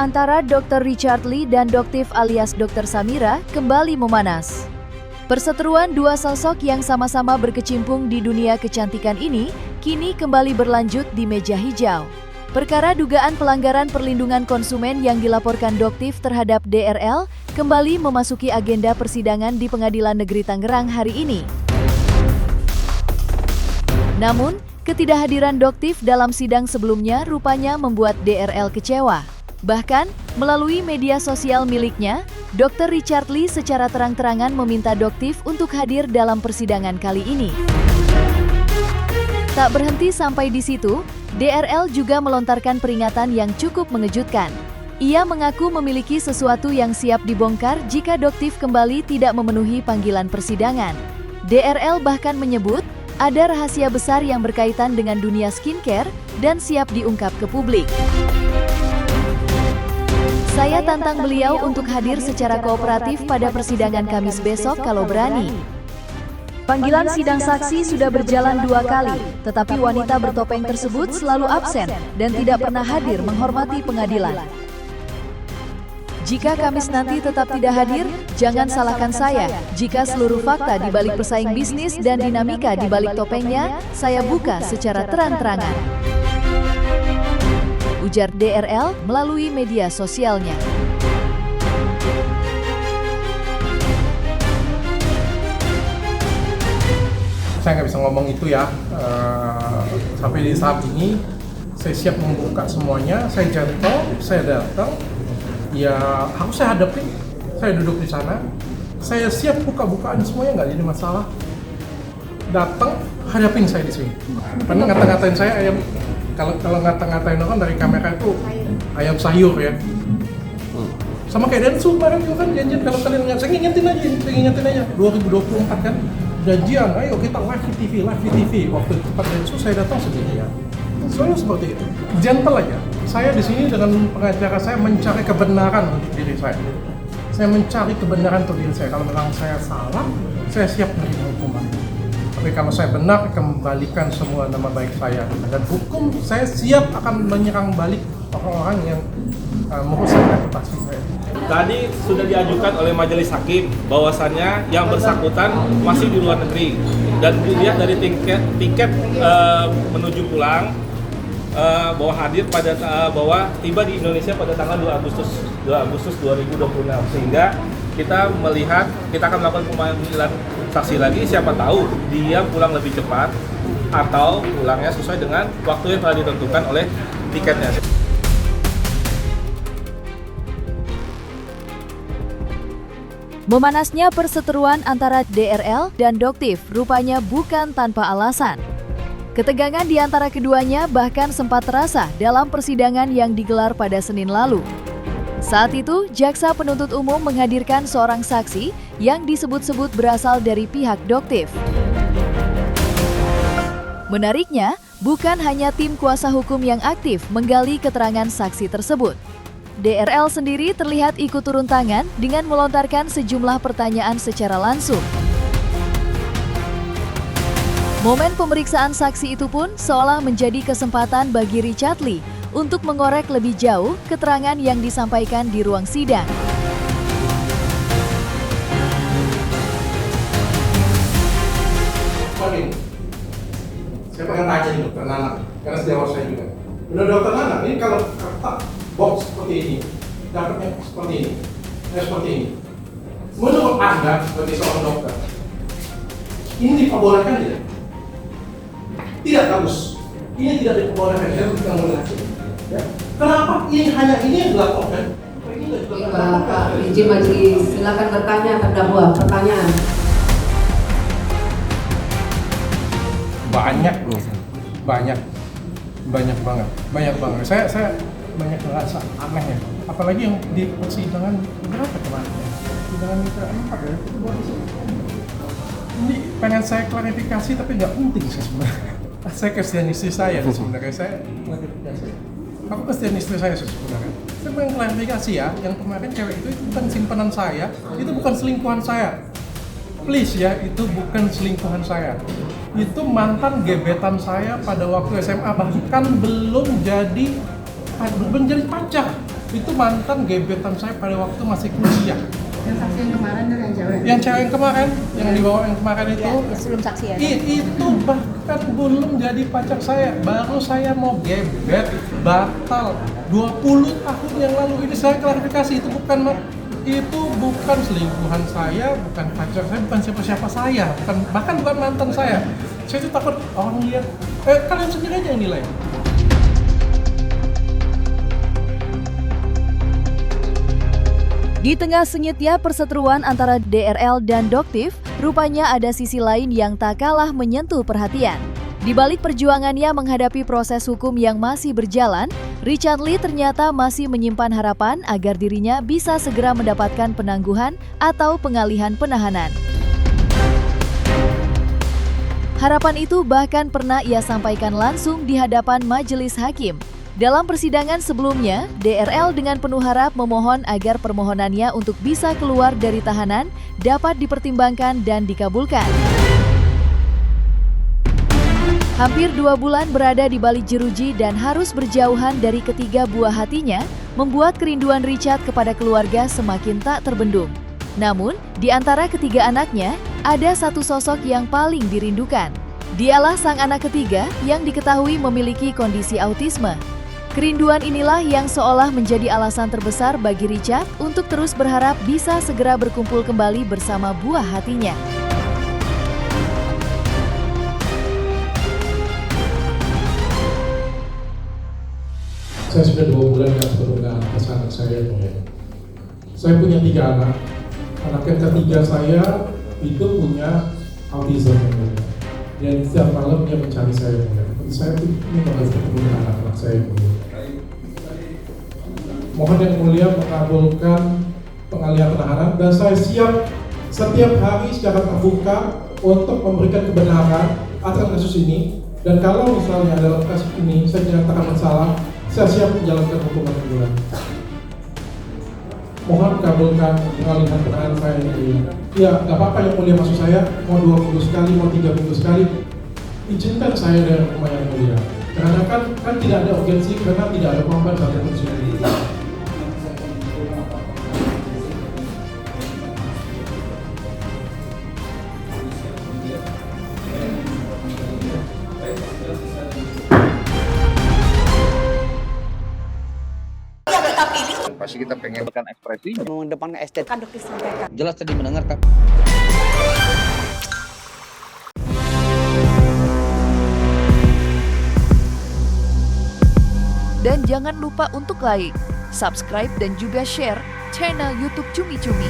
antara Dr. Richard Lee dan Doktif alias Dr. Samira kembali memanas. Perseteruan dua sosok yang sama-sama berkecimpung di dunia kecantikan ini kini kembali berlanjut di meja hijau. Perkara dugaan pelanggaran perlindungan konsumen yang dilaporkan Doktif terhadap DRL kembali memasuki agenda persidangan di Pengadilan Negeri Tangerang hari ini. Namun, ketidakhadiran Doktif dalam sidang sebelumnya rupanya membuat DRL kecewa. Bahkan, melalui media sosial miliknya, Dr. Richard Lee secara terang-terangan meminta Doktif untuk hadir dalam persidangan kali ini. Tak berhenti sampai di situ, DRL juga melontarkan peringatan yang cukup mengejutkan. Ia mengaku memiliki sesuatu yang siap dibongkar jika Doktif kembali tidak memenuhi panggilan persidangan. DRL bahkan menyebut ada rahasia besar yang berkaitan dengan dunia skincare dan siap diungkap ke publik. Saya tantang beliau untuk hadir secara kooperatif pada persidangan Kamis besok kalau berani. Panggilan sidang saksi sudah berjalan 2 kali, tetapi wanita bertopeng tersebut selalu absen dan tidak pernah hadir menghormati pengadilan. Jika Kamis nanti tetap tidak hadir, jangan salahkan saya. Jika seluruh fakta di balik pesaing bisnis dan dinamika di balik topengnya, saya buka secara terang-terangan. Ujar DRL melalui media sosialnya. Saya nggak bisa ngomong itu ya, sampai di saat ini saya siap membuka semuanya, saya jantol, saya datang, ya harus saya hadapi, saya duduk di sana, saya siap buka-bukaan semuanya, nggak jadi masalah. Datang, hadapin saya di sini. Karena ngata-ngatain saya ayam, kalau ngata-ngatain orang dari kamera itu ayam sayur ya. Sama kayak Densu kemarin juga kan janjian kalau kalian nggak, saya ngingetin aja, 2024 kan. Janjian, ayo kita live di TV. Waktu tempat Densu saya datang sendirian. Soalnya seperti itu. Gentle aja. Saya di sini dengan pengacara saya mencari kebenaran untuk diri saya. Saya mencari kebenaran untuk diri saya. Kalau memang saya salah, saya siap menerima hukuman. Tapi kalau saya benar, kembalikan semua nama baik saya. Dan hukum saya siap akan menyerang balik orang-orang yang merusak reputasi saya. Tadi sudah diajukan oleh majelis hakim bahwasannya yang bersangkutan masih di luar negeri dan dilihat dari tiket menuju pulang bahwa hadir pada bahwa tiba di Indonesia pada tanggal 2 Agustus 2026, sehingga kita melihat kita akan melakukan pemanggilan saksi lagi, siapa tahu dia pulang lebih cepat atau pulangnya sesuai dengan waktu yang telah ditentukan oleh tiketnya. Memanasnya perseteruan antara DRL dan Doktif rupanya bukan tanpa alasan. Ketegangan di antara keduanya bahkan sempat terasa dalam persidangan yang digelar pada Senin lalu. Saat itu, jaksa penuntut umum menghadirkan seorang saksi yang disebut-sebut berasal dari pihak Doktif. Menariknya, bukan hanya tim kuasa hukum yang aktif menggali keterangan saksi tersebut. DRL sendiri terlihat ikut turun tangan dengan melontarkan sejumlah pertanyaan secara langsung. Momen pemeriksaan saksi itu pun seolah menjadi kesempatan bagi Richard Lee untuk mengorek lebih jauh keterangan yang disampaikan di ruang sidang. Saya pengen tanya nih Dokter Nana, karena sejawat saya juga. Benar Dokter Nana, ini kalau kertas box seperti ini, dapatnya seperti ini, seperti ini. Menurut Anda sebagai seorang dokter, ini diperbolehkan tidak? Tidak bagus. Ini tidak diperbolehkan. Saya tidak melihat. Ya. Kenapa ini yang dilaporkan? Pak izin majelis, silakan bertanya terdakwa. Pertanyaan. Banyak banget. Saya banyak merasa aneh ya. Apalagi yang di persidangan berapa kemarin? Persidangan ke-4 ya. Ini pengen saya klarifikasi tapi nggak penting sih sebenarnya. Saya kasihan istri saya sebenarnya. Saya klarifikasi. Aku kasihan istri saya sebenarnya. Saya pengen klarifikasi ya. Yang kemarin cewek itu bukan simpanan saya. Itu bukan selingkuhan saya. Please ya, itu bukan selingkuhan saya. Itu mantan gebetan saya pada waktu SMA, bahkan belum jadi pacar. Itu mantan gebetan saya pada waktu masih kuliah. Yang saksi yang kemarin dan yang cewek? Yang cewek yang kemarin, yang dibawa yang kemarin itu. Ya, sebelum saksi ya? Itu bahkan belum jadi pacar saya. Baru saya mau gebet, batal 20 tahun yang lalu. Ini saya klarifikasi, itu bukan selingkuhan saya, bukan pacar saya, bukan siapa-siapa saya, bahkan bukan mantan saya. Saya tuh takut orang lihat, kalian sendiri aja yang nilai. Di tengah senyitnya perseteruan antara DRL dan Doktif, rupanya ada sisi lain yang tak kalah menyentuh perhatian. Di balik perjuangannya menghadapi proses hukum yang masih berjalan, Richard Lee ternyata masih menyimpan harapan agar dirinya bisa segera mendapatkan penangguhan atau pengalihan penahanan. Harapan itu bahkan pernah ia sampaikan langsung di hadapan majelis hakim. Dalam persidangan sebelumnya, DRL dengan penuh harap memohon agar permohonannya untuk bisa keluar dari tahanan dapat dipertimbangkan dan dikabulkan. Hampir 2 bulan berada di balik jeruji dan harus berjauhan dari ketiga buah hatinya, membuat kerinduan Richard kepada keluarga semakin tak terbendung. Namun, di antara ketiga anaknya, ada satu sosok yang paling dirindukan. Dialah sang anak ketiga yang diketahui memiliki kondisi autisme. Kerinduan inilah yang seolah menjadi alasan terbesar bagi Richard untuk terus berharap bisa segera berkumpul kembali bersama buah hatinya. Saya sudah 2 bulan nggak ketemu dengan anak saya. Saya punya 3 anak. Anak yang ketiga saya itu punya autism. Dan setiap malam dia mencari saya. Saya ini harus ketemu dengan anak-anak saya. Mohon yang mulia mengabulkan pengalihan penahanan dan saya siap setiap hari secara terbuka untuk memberikan kebenaran atas kasus ini. Dan kalau misalnya dalam kasus ini saya dinyatakan bersalah, saya siap menjalankan hukuman teguran. Mohon kabulkan pengalihan penahanan saya ini. Ya, nggak apa-apa yang mulia maksud saya, mau 2 minggu sekali, mau 3 minggu sekali, izinkan saya dari rumah yang mulia. Karena kan tidak ada urgensi, karena tidak ada korban satu pun sini. Pasti kita pengen berikan ekspresi mengedepankan estetika. Kan dokter sampaikan. jelas tadi mendengarkan. Dan jangan lupa untuk like, subscribe dan juga share channel YouTube Cumi Cumi.